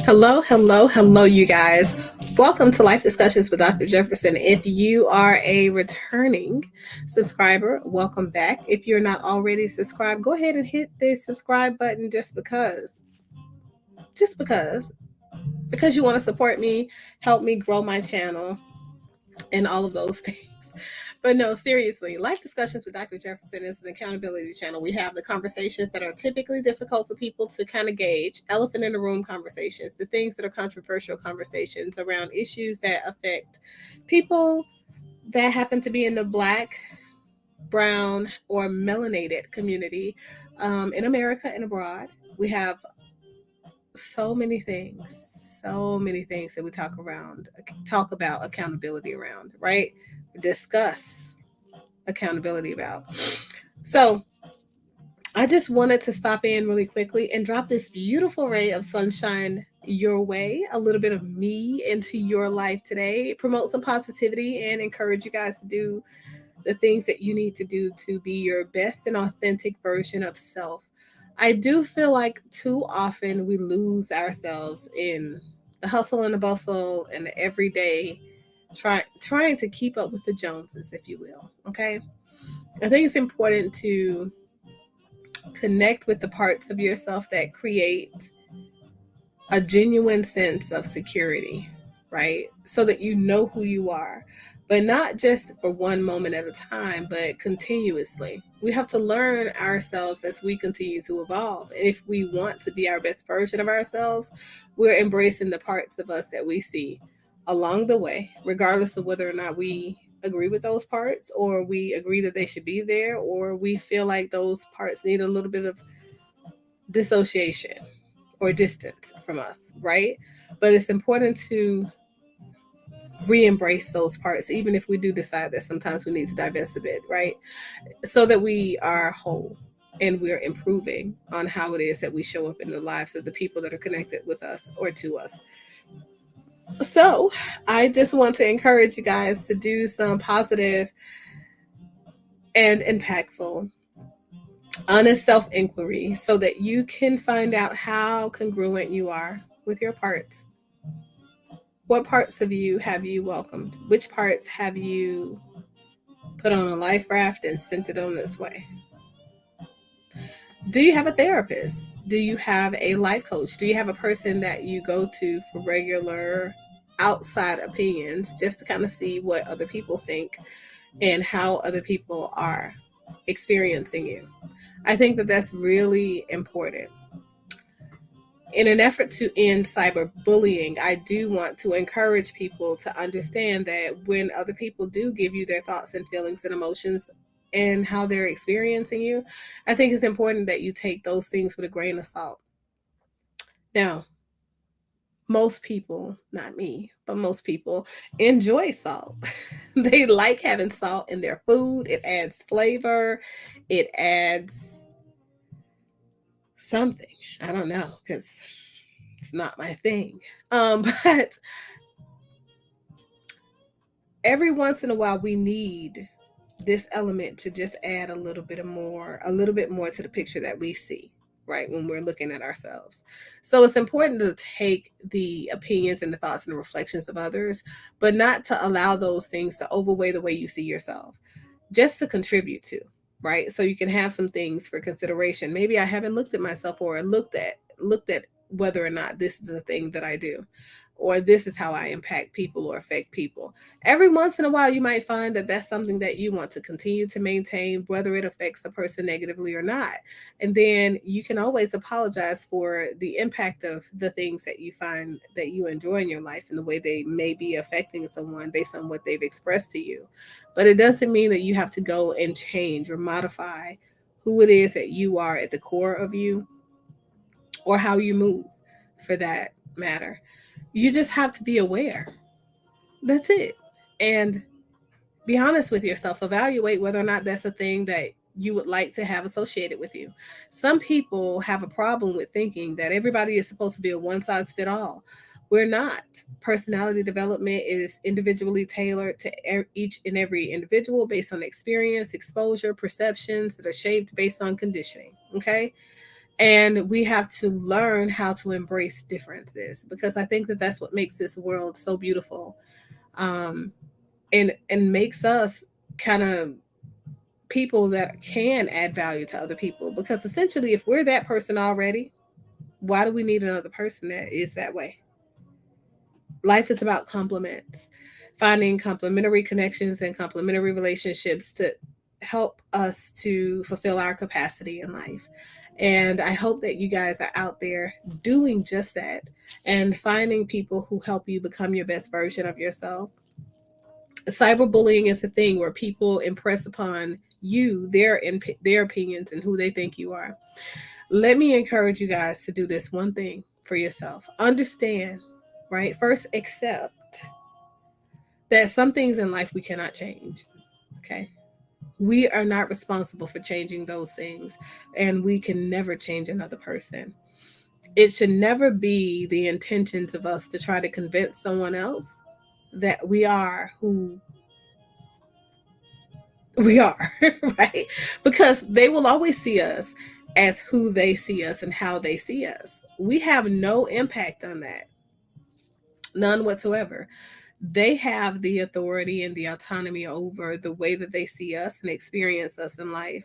Hello, hello, hello, you guys. Welcome to Life Discussions with Dr. Jefferson. If you are a returning subscriber, welcome back. If you're not already subscribed, go ahead and hit the subscribe button just because you want to support me, help me grow my channel, and all of those things. But no, seriously, Life Discussions with Dr. Jefferson is an accountability channel. We have the conversations that are typically difficult for people to kind of gauge, elephant in the room conversations, the things that are controversial conversations around issues that affect people that happen to be in the Black, brown, or melanated community in America and abroad. We have so many things that we talk about accountability around, right? Discuss accountability about. So I just wanted to stop in really quickly and drop this beautiful ray of sunshine your way, a little bit of me into your life today, promote some positivity and encourage you guys to do the things that you need to do to be your best and authentic version of self. I do feel like too often we lose ourselves in the hustle and the bustle and the everyday trying to keep up with the Joneses, if you will. Okay. I think it's important to connect with the parts of yourself that create a genuine sense of security, right? So that you know who you are, but not just for one moment at a time, but continuously. We have to learn ourselves as we continue to evolve. And if we want to be our best version of ourselves, we're embracing the parts of us that we see along the way, regardless of whether or not we agree with those parts or we agree that they should be there or we feel like those parts need a little bit of dissociation or distance from us, right? But it's important to re-embrace those parts, even if we do decide that sometimes we need to divest a bit, right? So that we are whole and we're improving on how it is that we show up in the lives of the people that are connected with us or to us. So I just want to encourage you guys to do some positive and impactful honest self inquiry so that you can find out how congruent you are with your parts. What parts of you have you welcomed? Which parts have you put on a life raft and sent it on its way? Do you have a therapist? Do you have a life coach? Do you have a person that you go to for regular outside opinions just to kind of see what other people think and how other people are experiencing you? I think that that's really important. In an effort to end cyberbullying, I do want to encourage people to understand that when other people do give you their thoughts and feelings and emotions and how they're experiencing you, I think it's important that you take those things with a grain of salt. Now, most people, not me, but most people enjoy salt. They like having salt in their food. It adds flavor, it adds something. I don't know, because it's not my thing. But every once in a while we need this element to just add a little bit more to the picture that we see, right, when we're looking at ourselves. So it's important to take the opinions and the thoughts and the reflections of others, but not to allow those things to overweigh the way you see yourself, just to contribute to, right? So you can have some things for consideration. Maybe I haven't looked at myself or looked at whether or not this is a thing that I do, or this is how I impact people or affect people. Every once in a while, you might find that that's something that you want to continue to maintain, whether it affects a person negatively or not. And then you can always apologize for the impact of the things that you find that you enjoy in your life and the way they may be affecting someone based on what they've expressed to you. But it doesn't mean that you have to go and change or modify who it is that you are at the core of you or how you move for that matter. You just have to be aware. That's it. And be honest with yourself. Evaluate whether or not that's a thing that you would like to have associated with you. Some people have a problem with thinking that everybody is supposed to be a one size fit all. We're not. Personality development is individually tailored to each and every individual based on experience, exposure, perceptions that are shaped based on conditioning. Okay. And we have to learn how to embrace differences, because I think that that's what makes this world so beautiful, um, and makes us kind of people that can add value to other people. Because essentially, if we're that person already, why do we need another person that is that way? Life is about complements, finding complementary connections and complementary relationships to help us to fulfill our capacity in life. And I hope that you guys are out there doing just that and finding people who help you become your best version of yourself. Cyberbullying is a thing where people impress upon you their opinions and who they think you are. Let me encourage you guys to do this one thing for yourself. Understand, right? First, accept that some things in life we cannot change. Okay. We are not responsible for changing those things, and we can never change another person. It should never be the intentions of us to try to convince someone else that we are who we are, right? Because they will always see us as who they see us and how they see us. We have no impact on that, none whatsoever. They have the authority and the autonomy over the way that they see us and experience us in life.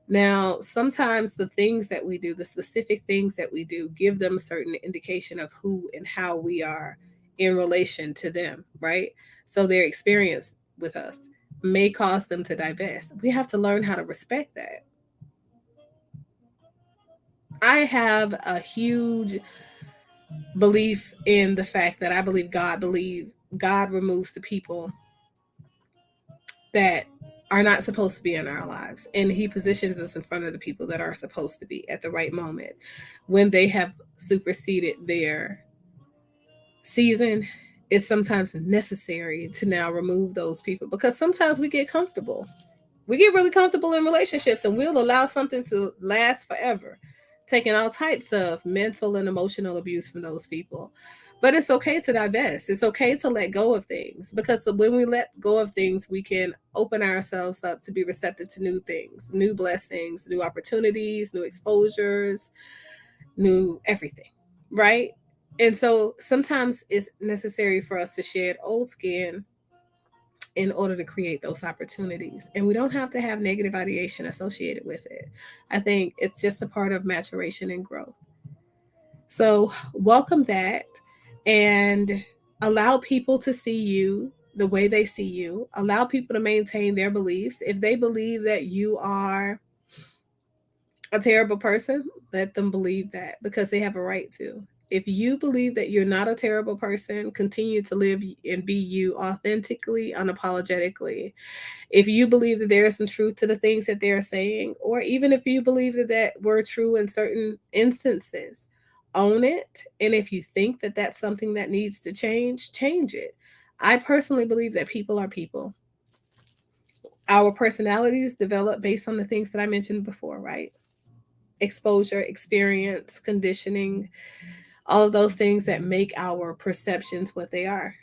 Now, sometimes the things that we do, the specific things that we do, give them a certain indication of who and how we are in relation to them, right? So their experience with us may cause them to divest. We have to learn how to respect that. I have a huge belief in the fact that I believe God removes the people that are not supposed to be in our lives, and he positions us in front of the people that are supposed to be at the right moment. When they have superseded their season, it's sometimes necessary to now remove those people, because sometimes we get comfortable. We get really comfortable in relationships and we'll allow something to last forever, taking all types of mental and emotional abuse from those people. But it's okay to divest. It's okay to let go of things, because when we let go of things, we can open ourselves up to be receptive to new things, new blessings, new opportunities, new exposures, new everything, right? And so sometimes it's necessary for us to shed old skin in order to create those opportunities. And we don't have to have negative ideation associated with it. I think it's just a part of maturation and growth. So, welcome that, and allow people to see you the way they see you. Allow people to maintain their beliefs. If they believe that you are a terrible person, let them believe that, because they have a right to. If you believe that you're not a terrible person, continue to live and be you authentically, unapologetically. If you believe that there is some truth to the things that they're saying, or even if you believe that were true in certain instances, own it. And if you think that that's something that needs to change it. I personally believe that people are people. Our personalities develop based on the things that I mentioned before, right? Exposure, experience, conditioning, all of those things that make our perceptions what they are.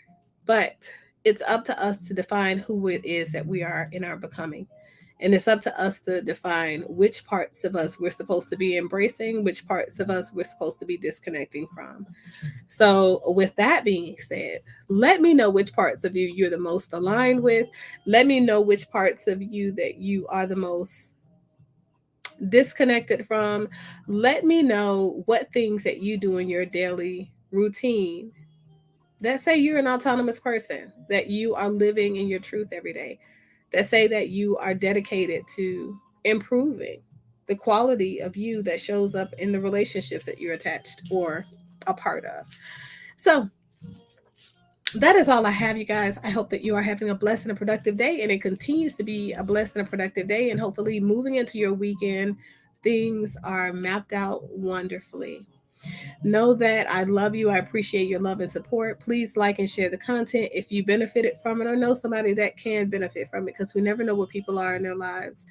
But it's up to us to define who it is that we are in our becoming. And it's up to us to define which parts of us we're supposed to be embracing, which parts of us we're supposed to be disconnecting from. So, with that being said, let me know which parts of you you're the most aligned with. Let me know which parts of you that you are the most disconnected from. Let me know what things that you do in your daily routine that say you're an autonomous person, that you are living in your truth every day, that say that you are dedicated to improving the quality of you that shows up in the relationships that you're attached or a part of. So, that is all I have, you guys. I hope that you are having a blessed and a productive day, and it continues to be a blessed and a productive day. And hopefully, moving into your weekend, things are mapped out wonderfully. Know that I love you. I appreciate your love and support. Please like and share the content if you benefited from it or know somebody that can benefit from it, because we never know where people are in their lives.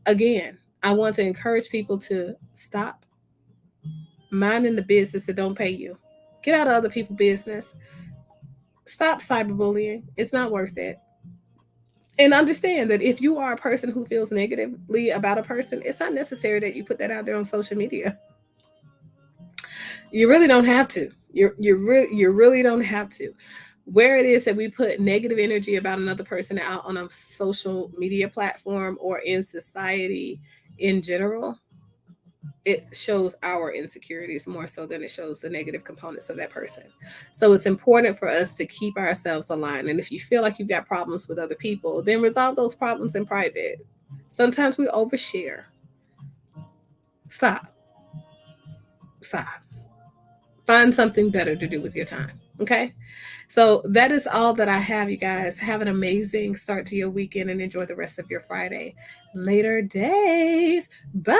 Again, I want to encourage people to stop minding the business that don't pay you. Get out of other people's business. Stop cyberbullying. It's not worth it. And understand that if you are a person who feels negatively about a person, it's not necessary that you put that out there on social media. You really don't have to. You really don't have to. Where it is that we put negative energy about another person out on a social media platform or in society in general, it shows our insecurities more so than it shows the negative components of that person. So it's important for us to keep ourselves aligned. And if you feel like you've got problems with other people, then resolve those problems in private. Sometimes we overshare. Stop. Stop. Find something better to do with your time. Okay? So that is all that I have, you guys. Have an amazing start to your weekend and enjoy the rest of your Friday. Later days. Bye.